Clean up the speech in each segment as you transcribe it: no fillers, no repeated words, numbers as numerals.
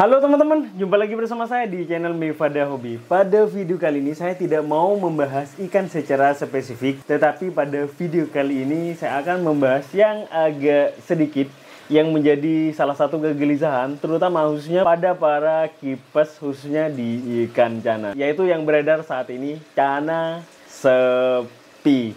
Halo teman-teman, jumpa lagi bersama saya di channel Mifada Hobi. Pada video kali ini saya tidak mau membahas ikan secara spesifik, tetapi pada video kali ini saya akan membahas yang agak sedikit yang menjadi salah satu kegelisahan, terutama khususnya pada para keepers khususnya di ikan cana, yaitu yang beredar saat ini, cana sepi.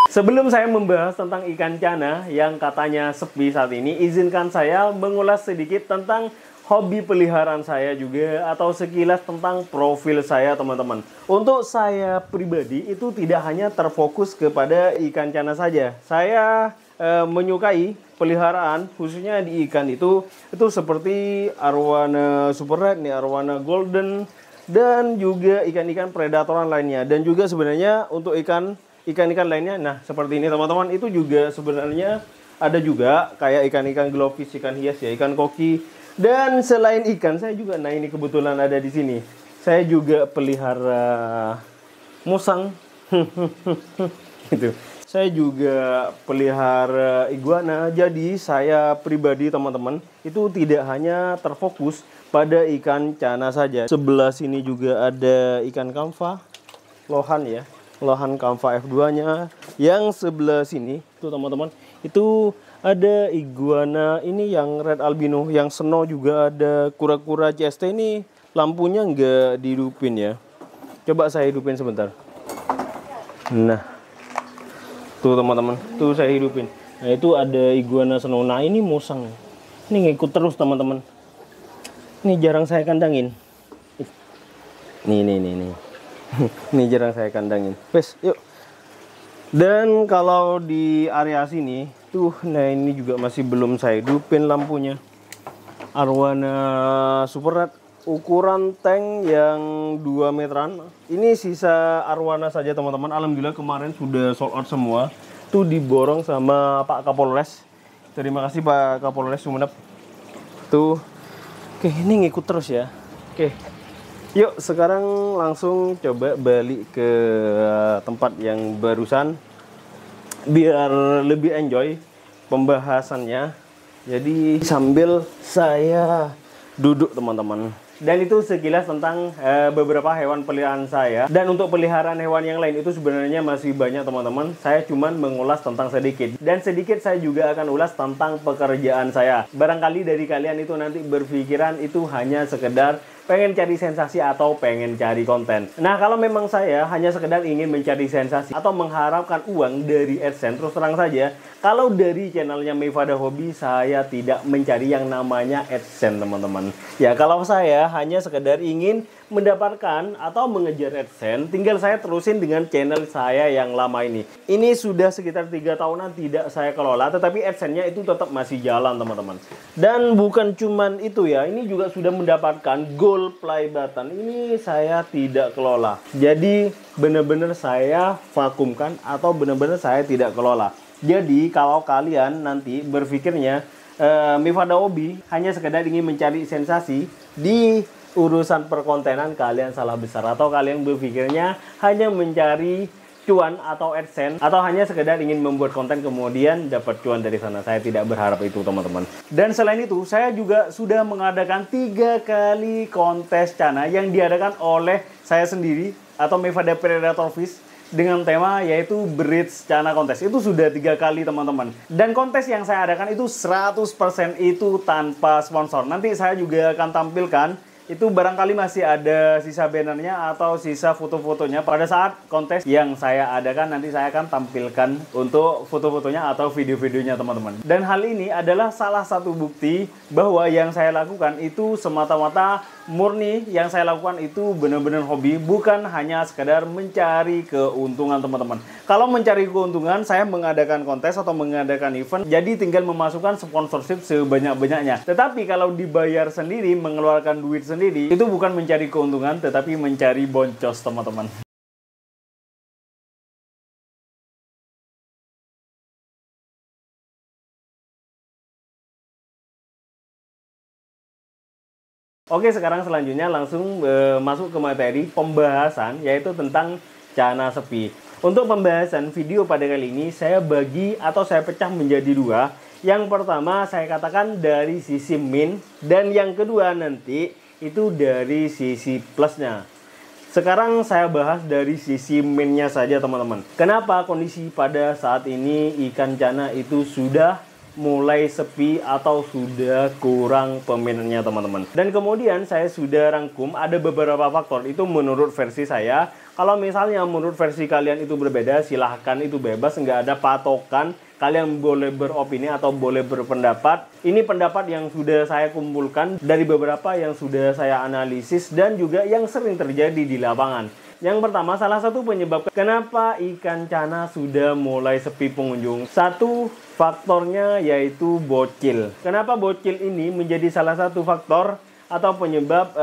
Sebelum saya membahas tentang ikan cana yang katanya sepi saat ini, izinkan saya mengulas sedikit tentang hobi peliharaan saya juga, atau sekilas tentang profil saya teman-teman. Untuk saya pribadi itu tidak hanya terfokus kepada ikan cana saja. Saya menyukai peliharaan khususnya di ikan itu seperti arwana super red, arwana golden, dan juga ikan-ikan predatoran lainnya. Dan juga sebenarnya untuk ikan-ikan lainnya, nah seperti ini teman-teman, itu juga sebenarnya ada juga kayak ikan-ikan glowfish, ikan hias ya, ikan koki. Dan selain ikan, saya juga, nah ini kebetulan ada di sini, saya juga pelihara musang. Gitu. Saya juga pelihara iguana. Jadi saya pribadi teman-teman itu tidak hanya terfokus pada ikan cana saja. Sebelah sini juga ada ikan kamfa, lohan ya, lohan kamfa F2-nya. Yang sebelah sini tuh teman-teman, itu ada iguana ini yang red albino, yang snow juga ada. Kura-kura CST ini lampunya nggak dihidupin ya. Coba saya hidupin sebentar. Nah, tuh teman-teman, tuh saya hidupin. Nah itu ada iguana snow. Nah ini musang. Ini ngikut terus teman-teman. Ini jarang saya kandangin. Nih. Ini jarang saya kandangin. Wes, yuk. Dan kalau di area sini tuh, nah ini juga masih belum saya hidupin lampunya. Arwana super red ukuran tank yang 2 meteran. Ini sisa arwana saja teman-teman. Alhamdulillah kemarin sudah sold out semua. Tuh diborong sama Pak Kapolres. Terima kasih Pak Kapolres Sumeneb. Tuh. Oke, ini ngikut terus ya. Oke. Yuk sekarang langsung coba balik ke tempat yang barusan biar lebih enjoy pembahasannya. Jadi sambil saya duduk teman-teman. Dan itu sekilas tentang beberapa hewan peliharaan saya. Dan untuk peliharaan hewan yang lain itu sebenarnya masih banyak teman-teman. Saya cuman mengulas tentang sedikit. Dan sedikit saya juga akan ulas tentang pekerjaan saya. Barangkali dari kalian itu nanti berpikiran itu hanya sekedar pengen cari sensasi atau pengen cari konten. Nah kalau memang saya hanya sekedar ingin mencari sensasi atau mengharapkan uang dari AdSense, terus terang saja, kalau dari channelnya Mifada Hobi saya tidak mencari yang namanya AdSense teman-teman. Ya kalau saya hanya sekedar ingin mendapatkan atau mengejar AdSense, tinggal saya terusin dengan channel saya yang lama ini. Ini sudah sekitar 3 tahunan tidak saya kelola, tetapi AdSense-nya itu tetap masih jalan teman-teman. Dan bukan cuman itu ya, ini juga sudah mendapatkan gold play button. Ini saya tidak kelola. Jadi benar-benar saya vakumkan atau benar-benar saya tidak kelola. Jadi kalau kalian nanti berpikirnya Mifada Hobi hanya sekedar ingin mencari sensasi di urusan perkontenan, kalian salah besar. Atau kalian berpikirnya hanya mencari cuan atau AdSense, atau hanya sekedar ingin membuat konten kemudian dapat cuan dari sana. Saya tidak berharap itu teman-teman. Dan selain itu saya juga sudah mengadakan 3 kali kontes cana yang diadakan oleh saya sendiri atau Mifada Predator Fish dengan tema yaitu Bridge Cana Kontes. Itu sudah 3 kali teman-teman. Dan kontes yang saya adakan itu 100% itu tanpa sponsor. Nanti saya juga akan tampilkan itu, barangkali masih ada sisa bannernya atau sisa foto-fotonya pada saat kontes yang saya adakan. Nanti saya akan tampilkan untuk foto-fotonya atau video-videonya teman-teman. Dan hal ini adalah salah satu bukti bahwa yang saya lakukan itu semata-mata murni, yang saya lakukan itu benar-benar hobi, bukan hanya sekedar mencari keuntungan teman-teman. Kalau mencari keuntungan, saya mengadakan kontes atau mengadakan event, jadi tinggal memasukkan sponsorship sebanyak-banyaknya. Tetapi kalau dibayar sendiri, mengeluarkan duit sendiri, itu bukan mencari keuntungan, tetapi mencari boncos teman-teman. Oke, sekarang selanjutnya langsung masuk ke materi pembahasan, yaitu tentang cana sepi. Untuk pembahasan video pada kali ini, saya bagi atau saya pecah menjadi 2. Yang pertama saya katakan dari sisi min, dan yang kedua nanti itu dari sisi plusnya. Sekarang saya bahas dari sisi minnya saja teman-teman. Kenapa kondisi pada saat ini ikan cana itu sudah mulai sepi atau sudah kurang peminatnya teman-teman. Dan kemudian saya sudah rangkum ada beberapa faktor, itu menurut versi saya. Kalau misalnya menurut versi kalian itu berbeda, silahkan, itu bebas, nggak ada patokan. Kalian boleh beropini atau boleh berpendapat. Ini pendapat yang sudah saya kumpulkan dari beberapa yang sudah saya analisis dan juga yang sering terjadi di lapangan. Yang pertama, salah satu penyebab kenapa ikan cana sudah mulai sepi pengunjung. Satu faktornya yaitu bocil. Kenapa bocil ini menjadi salah satu faktor atau penyebab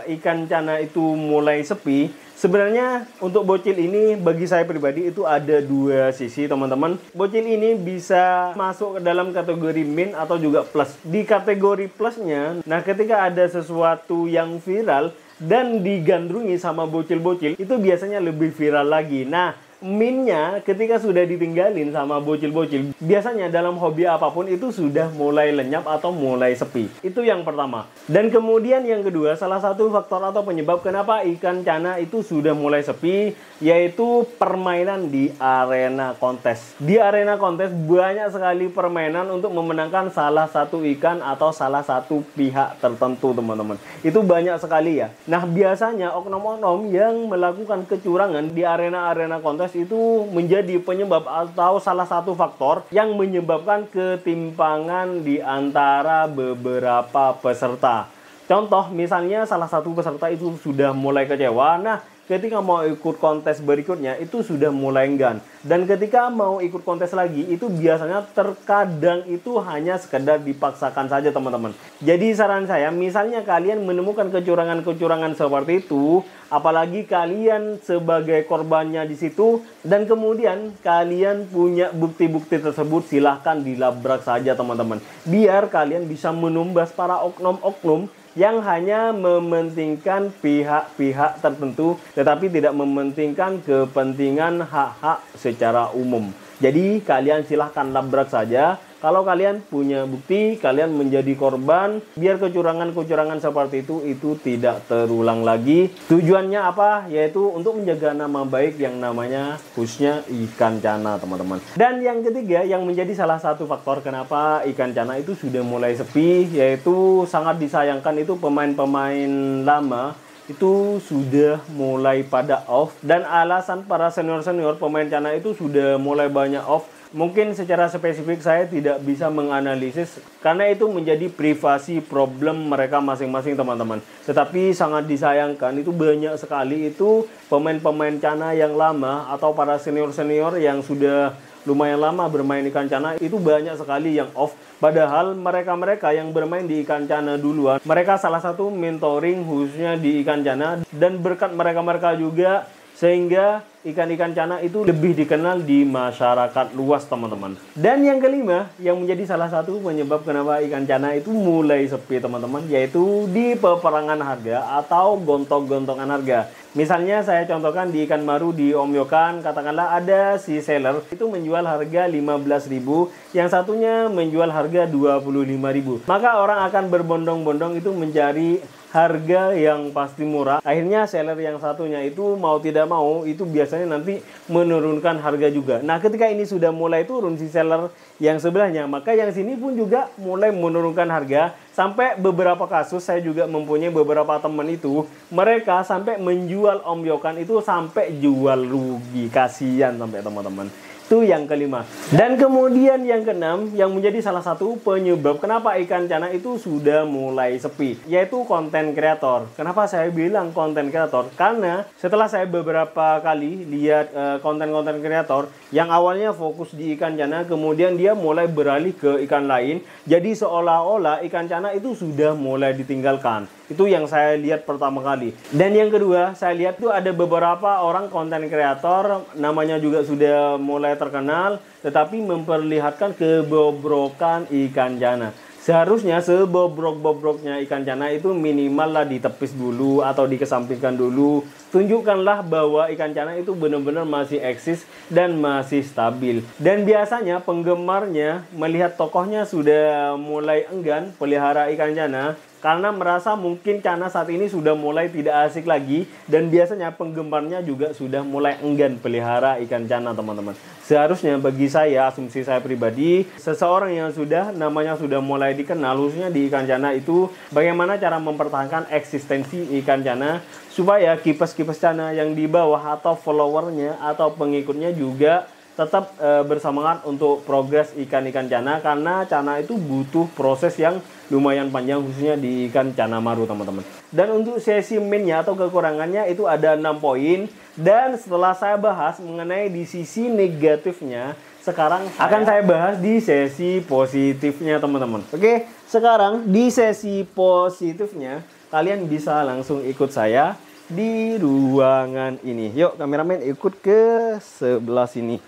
ikan cana itu mulai sepi? Sebenarnya untuk bocil ini bagi saya pribadi itu ada dua sisi teman-teman. Bocil ini bisa masuk ke dalam kategori min atau juga plus. Di kategori plusnya, nah ketika ada sesuatu yang viral dan digandrungi sama bocil-bocil, itu biasanya lebih viral lagi. Nah, minnya ketika sudah ditinggalin sama bocil-bocil, biasanya dalam hobi apapun itu sudah mulai lenyap atau mulai sepi. Itu yang pertama. Dan kemudian yang kedua, salah satu faktor atau penyebab kenapa ikan cana itu sudah mulai sepi, yaitu permainan di arena kontes. Di arena kontes banyak sekali permainan untuk memenangkan salah satu ikan atau salah satu pihak tertentu teman-teman. Itu banyak sekali ya. Nah, biasanya oknum-oknum yang melakukan kecurangan di arena-arena kontes itu menjadi penyebab atau salah satu faktor yang menyebabkan ketimpangan di antara beberapa peserta. Contoh, misalnya salah satu peserta itu sudah mulai kecewa, nah ketika mau ikut kontes berikutnya itu sudah mulai enggan. Dan ketika mau ikut kontes lagi itu biasanya terkadang itu hanya sekedar dipaksakan saja teman-teman. Jadi saran saya, misalnya kalian menemukan kecurangan-kecurangan seperti itu, apalagi kalian sebagai korbannya di situ, dan kemudian kalian punya bukti-bukti tersebut, silahkan dilabrak saja teman-teman. Biar kalian bisa menumbas para oknum-oknum yang hanya mementingkan pihak-pihak tertentu tetapi tidak mementingkan kepentingan hak-hak secara umum. Jadi kalian silahkan labrak saja. Kalau kalian punya bukti, kalian menjadi korban, biar kecurangan-kecurangan seperti itu tidak terulang lagi. Tujuannya apa? Yaitu untuk menjaga nama baik yang namanya khususnya ikan cana teman-teman. Dan yang ketiga yang menjadi salah satu faktor kenapa ikan cana itu sudah mulai sepi, yaitu sangat disayangkan itu pemain-pemain lama itu sudah mulai pada off. Dan alasan para senior-senior pemain cana itu sudah mulai banyak off, mungkin secara spesifik saya tidak bisa menganalisis karena itu menjadi privasi problem mereka masing-masing teman-teman. Tetapi sangat disayangkan itu banyak sekali itu pemain-pemain cana yang lama atau para senior-senior yang sudah lumayan lama bermain ikan cana itu banyak sekali yang off. Padahal mereka-mereka yang bermain di ikan cana duluan, mereka salah satu mentoring khususnya di ikan cana, dan berkat mereka-mereka juga sehingga ikan-ikan cana itu lebih dikenal di masyarakat luas teman-teman. Dan yang kelima yang menjadi salah satu penyebab kenapa ikan cana itu mulai sepi teman-teman, yaitu di peperangan harga atau gontok-gontokan harga. Misalnya saya contohkan di ikan maru di Om Yokan, katakanlah ada si seller itu menjual harga 15.000, yang satunya menjual harga 25.000. Maka orang akan berbondong-bondong itu mencari harga yang pasti murah. Akhirnya seller yang satunya itu mau tidak mau itu biasanya nanti menurunkan harga juga. Nah, ketika ini sudah mulai turun si seller yang sebelahnya, maka yang sini pun juga mulai menurunkan harga. Sampai beberapa kasus saya juga mempunyai beberapa teman itu, mereka sampai menjual Om Yokan itu sampai jual rugi. Kasihan sampai teman-teman. Itu yang kelima. Dan kemudian yang keenam yang menjadi salah satu penyebab kenapa ikan cana itu sudah mulai sepi, yaitu konten kreator. Kenapa saya bilang konten kreator? Karena setelah saya beberapa kali lihat konten-konten kreator yang awalnya fokus di ikan cana, kemudian dia mulai beralih ke ikan lain, jadi seolah-olah ikan cana itu sudah mulai ditinggalkan. Itu yang saya lihat pertama kali. Dan yang kedua, saya lihat tuh ada beberapa orang konten kreator, namanya juga sudah mulai terkenal, tetapi memperlihatkan kebobrokan ikan cana. Seharusnya sebobrok-bobroknya ikan cana itu minimal lah ditepis dulu atau dikesampingkan dulu. Tunjukkanlah bahwa ikan cana itu benar-benar masih eksis dan masih stabil. Dan biasanya penggemarnya melihat tokohnya sudah mulai enggan pelihara ikan cana karena merasa mungkin cana saat ini sudah mulai tidak asik lagi, dan biasanya penggemarnya juga sudah mulai enggan pelihara ikan cana, teman-teman. Seharusnya bagi saya, asumsi saya pribadi, seseorang yang namanya sudah mulai dikenal khususnya di ikan cana itu bagaimana cara mempertahankan eksistensi ikan cana supaya kipas-kipas cana yang di bawah atau followernya atau pengikutnya juga tetap bersemangat untuk progres ikan-ikan cana, karena cana itu butuh proses yang lumayan panjang khususnya di ikan cana maru, teman-teman. Dan untuk sesi minnya atau kekurangannya itu ada 6 poin, dan setelah saya bahas mengenai di sisi negatifnya, sekarang akan saya bahas di sesi positifnya, teman-teman. Oke, sekarang di sesi positifnya kalian bisa langsung ikut saya di ruangan ini. Yuk kameramen, ikut ke sebelah sini.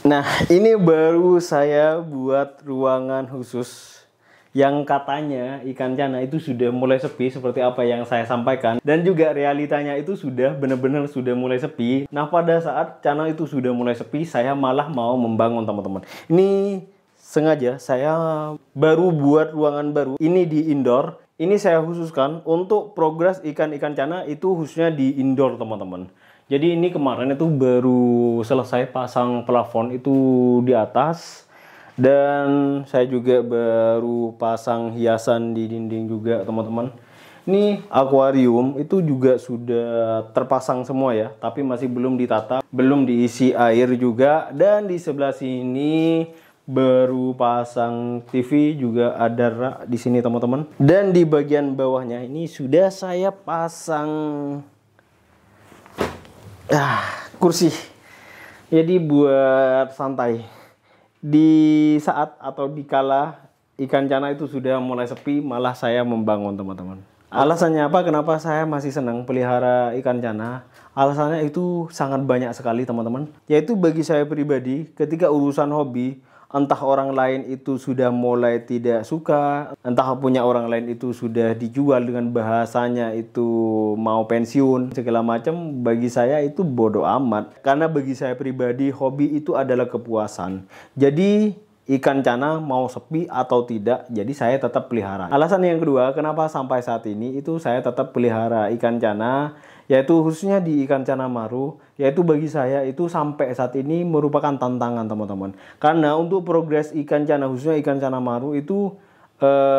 Nah, ini baru saya buat ruangan khusus yang katanya ikan cana itu sudah mulai sepi seperti apa yang saya sampaikan, dan juga realitanya itu sudah benar-benar sudah mulai sepi. Nah, pada saat cana itu sudah mulai sepi, saya malah mau membangun, teman-teman. Ini sengaja saya baru buat ruangan baru. Ini di indoor. Ini saya khususkan untuk progres ikan-ikan cana itu khususnya di indoor, teman-teman. Jadi ini kemarin itu baru selesai pasang plafon itu di atas, dan saya juga baru pasang hiasan di dinding juga, teman-teman. Ini akuarium itu juga sudah terpasang semua ya, tapi masih belum ditata, belum diisi air juga. Dan di sebelah sini baru pasang TV juga ada rak di sini, teman-teman. Dan di bagian bawahnya ini sudah saya pasang kursi, jadi buat santai di saat atau dikala ikan cana itu sudah mulai sepi, malah saya membangun, teman-teman. Alasannya apa? Kenapa saya masih senang pelihara ikan cana? Alasannya itu sangat banyak sekali, teman-teman. Yaitu bagi saya pribadi, ketika urusan hobi, entah orang lain itu sudah mulai tidak suka, entah punya orang lain itu sudah dijual dengan bahasanya itu mau pensiun, segala macam, bagi saya itu bodoh amat. Karena bagi saya pribadi, hobi itu adalah kepuasan. Jadi ikan cana mau sepi atau tidak, jadi saya tetap pelihara. Alasan yang kedua, kenapa sampai saat ini itu saya tetap pelihara ikan cana, yaitu khususnya di ikan cana maru, yaitu bagi saya itu sampai saat ini merupakan tantangan, teman-teman. Karena untuk progres ikan cana, khususnya ikan cana maru itu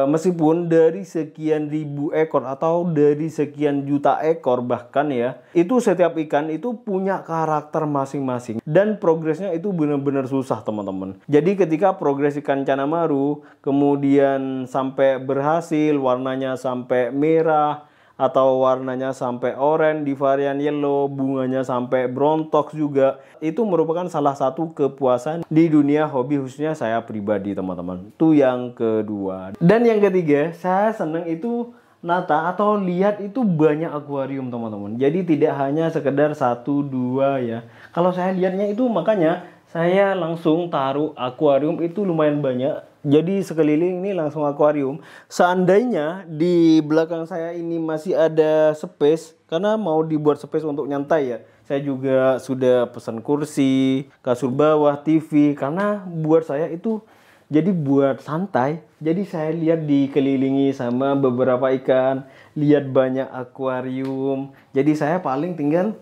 meskipun dari sekian ribu ekor atau dari sekian juta ekor bahkan ya, itu setiap ikan itu punya karakter masing-masing, dan progresnya itu benar-benar susah, teman-teman. Jadi ketika progres ikan cana maru kemudian sampai berhasil, warnanya sampai merah atau warnanya sampai oranye di varian yellow, bunganya sampai brontox juga, itu merupakan salah satu kepuasan di dunia hobi khususnya saya pribadi, teman-teman. Itu yang kedua. Dan yang ketiga, saya seneng itu nata atau lihat itu banyak akuarium, teman-teman. Jadi tidak hanya sekedar 1-2 ya. Kalau saya lihatnya itu, makanya saya langsung taruh akuarium itu lumayan banyak. Jadi sekeliling ini langsung akuarium. Seandainya di belakang saya ini masih ada space, karena mau dibuat space untuk nyantai ya, saya juga sudah pesan kursi, kasur bawah, TV, karena buat saya itu jadi buat santai. Jadi saya lihat dikelilingi sama beberapa ikan, lihat banyak akuarium. Jadi saya paling tinggal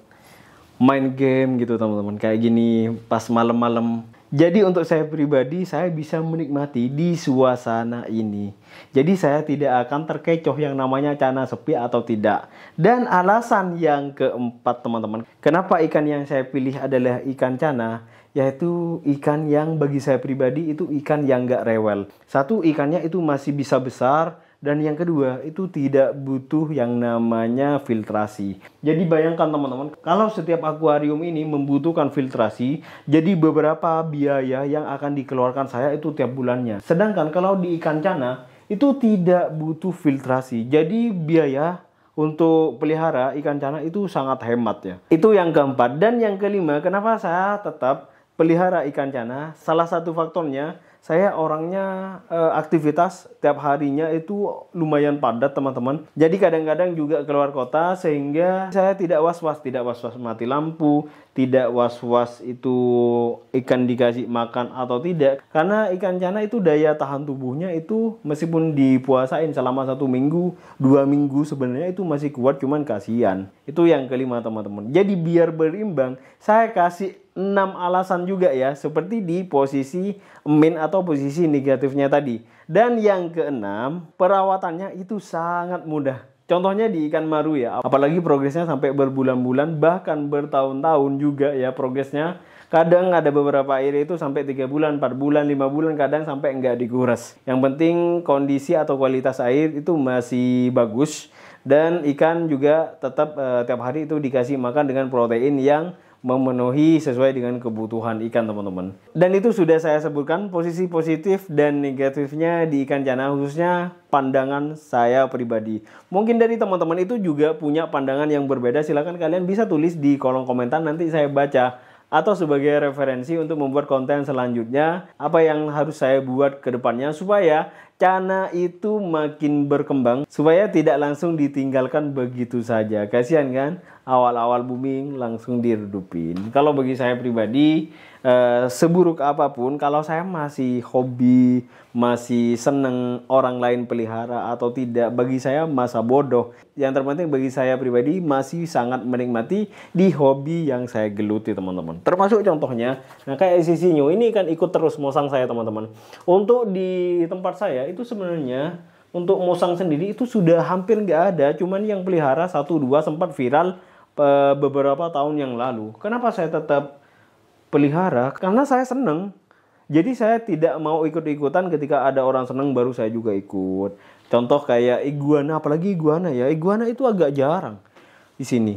main game gitu, teman-teman, kayak gini pas malam-malam. Jadi untuk saya pribadi, saya bisa menikmati di suasana ini. Jadi saya tidak akan terkecoh yang namanya cana sepi atau tidak. Dan alasan yang keempat, teman-teman, kenapa ikan yang saya pilih adalah ikan cana, yaitu ikan yang bagi saya pribadi itu ikan yang gak rewel. Satu, ikannya itu masih bisa besar. Dan yang kedua, itu tidak butuh yang namanya filtrasi. Jadi bayangkan, teman-teman, kalau setiap akuarium ini membutuhkan filtrasi, jadi beberapa biaya yang akan dikeluarkan saya itu tiap bulannya. Sedangkan kalau di ikan cana, itu tidak butuh filtrasi. Jadi biaya untuk pelihara ikan cana itu sangat hemat ya. Itu yang keempat. Dan yang kelima, kenapa saya tetap pelihara ikan cana? Salah satu faktornya, saya orangnya aktivitas tiap harinya itu lumayan padat teman-teman. Jadi kadang-kadang juga keluar kota sehingga saya tidak was-was mati lampu, tidak was-was itu ikan dikasih makan atau tidak. Karena ikan cana itu daya tahan tubuhnya itu meskipun dipuasain selama 1 minggu, 2 minggu sebenarnya itu masih kuat, cuman kasihan. Itu yang kelima teman-teman. Jadi biar berimbang, saya kasih 6 alasan juga ya, seperti di posisi min atau posisi negatifnya tadi. Dan yang keenam, perawatannya itu sangat mudah. Contohnya di ikan maru ya, apalagi progresnya sampai berbulan-bulan, bahkan bertahun-tahun juga ya progresnya. Kadang ada beberapa air itu sampai 3 bulan, 4 bulan, 5 bulan, kadang sampai enggak dikuras. Yang penting kondisi atau kualitas air itu masih bagus. Dan ikan juga tetap tiap hari itu dikasih makan dengan protein yang memenuhi sesuai dengan kebutuhan ikan teman-teman. Dan itu sudah saya sebutkan posisi positif dan negatifnya di ikan cana, khususnya pandangan saya pribadi. Mungkin dari teman-teman itu juga punya pandangan yang berbeda, silahkan kalian bisa tulis di kolom komentar, nanti saya baca. Atau sebagai referensi untuk membuat konten selanjutnya, apa yang harus saya buat ke depannya supaya cana itu makin berkembang, supaya tidak langsung ditinggalkan begitu saja. Kasihan kan, awal-awal booming langsung diredupin. Kalau bagi saya pribadi, seburuk apapun, kalau saya masih hobi, masih seneng orang lain pelihara atau tidak, bagi saya masa bodoh. Yang terpenting bagi saya pribadi masih sangat menikmati di hobi yang saya geluti teman-teman. Termasuk contohnya, nah kayak si sinyo ini kan ikut terus mosang saya teman-teman. Untuk di tempat saya itu sebenarnya untuk mosang sendiri itu sudah hampir nggak ada, cuman yang pelihara 1-2 sempat viral beberapa tahun yang lalu. Kenapa saya tetap pelihara? Karena saya seneng. Jadi saya tidak mau ikut-ikutan, ketika ada orang seneng baru saya juga ikut. Contoh kayak iguana, apalagi iguana ya. Iguana itu agak jarang di sini.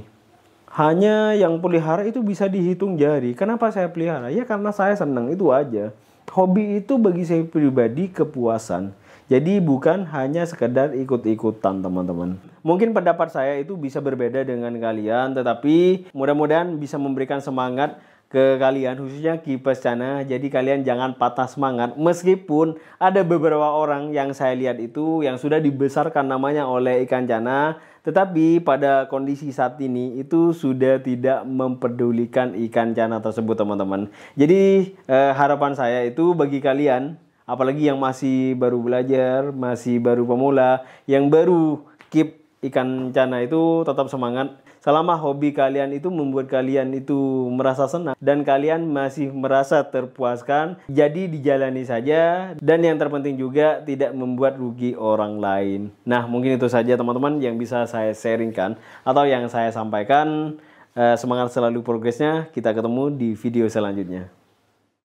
Hanya yang pelihara itu bisa dihitung jari. Kenapa saya pelihara? Ya karena saya seneng, itu aja. Hobi itu bagi saya pribadi kepuasan. Jadi bukan hanya sekedar ikut-ikutan teman-teman. Mungkin pendapat saya itu bisa berbeda dengan kalian, tetapi mudah-mudahan bisa memberikan semangat ke kalian, khususnya Kipers Cana. Jadi kalian jangan patah semangat, meskipun ada beberapa orang yang saya lihat itu yang sudah dibesarkan namanya oleh ikan cana, tetapi pada kondisi saat ini itu sudah tidak mempedulikan ikan cana tersebut teman-teman. Jadi harapan saya itu bagi kalian, apalagi yang masih baru belajar, masih baru pemula, yang baru keep ikan cana, itu tetap semangat. Selama hobi kalian itu membuat kalian itu merasa senang dan kalian masih merasa terpuaskan, jadi dijalani saja. Dan yang terpenting juga tidak membuat rugi orang lain. Nah mungkin itu saja teman-teman yang bisa saya sharingkan atau yang saya sampaikan. Semangat selalu progresnya, kita ketemu di video selanjutnya.